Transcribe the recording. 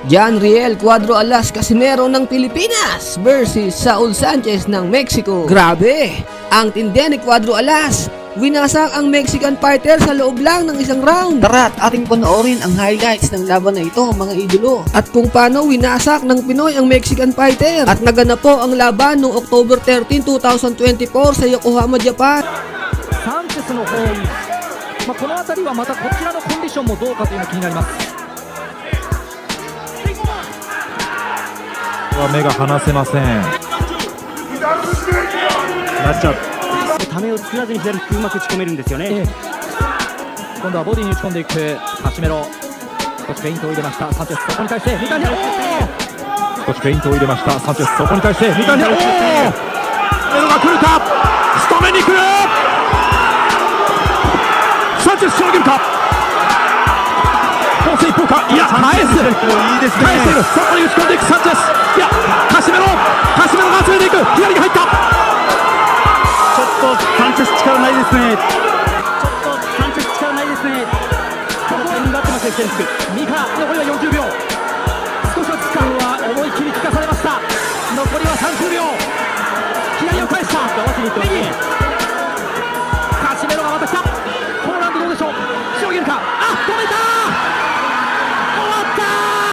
John Riel Cuadro Alas Casimero ng Pilipinas versus Saul Sanchez ng Mexico. Grabe! Ang tindi ni Cuadro Alas, winasak ang Mexican fighter sa loob lang ng isang round. Tara at ating panoorin ang highlights ng laban na ito mga idolo. At kung paano winasak ng Pinoy ang Mexican fighter. At naganap po ang laban noong October 13, 2024 sa Yokohama, Japan. サンチェスの方に、この辺りはまたこちらのコンディションもどうかというのが気になります。目が離せません。ナッチャップためを作らずに左フックうまく打ち込めるんですよね。今度はボディに打ち込んでいくカシメロ。少しフェイントを入れましたサンチェス。そこに対して三谷。少しフェイントを入れましたサンチェス。そこに対して三谷。メロが来るか、仕留めに来る。サンチェスしのげるか。コース一方か、いや返す。いいですね。返している。そこに打ち込んでいくサンチェス。いやカシメロが集めていく。左が入った。ちょっとサンチェス力ないですね。サンチェス力ないですね。このタイミング合ってますね。ミカ残りは40秒。少し落ち着かは思い切り効かされました。残りは30秒。左を返した。右。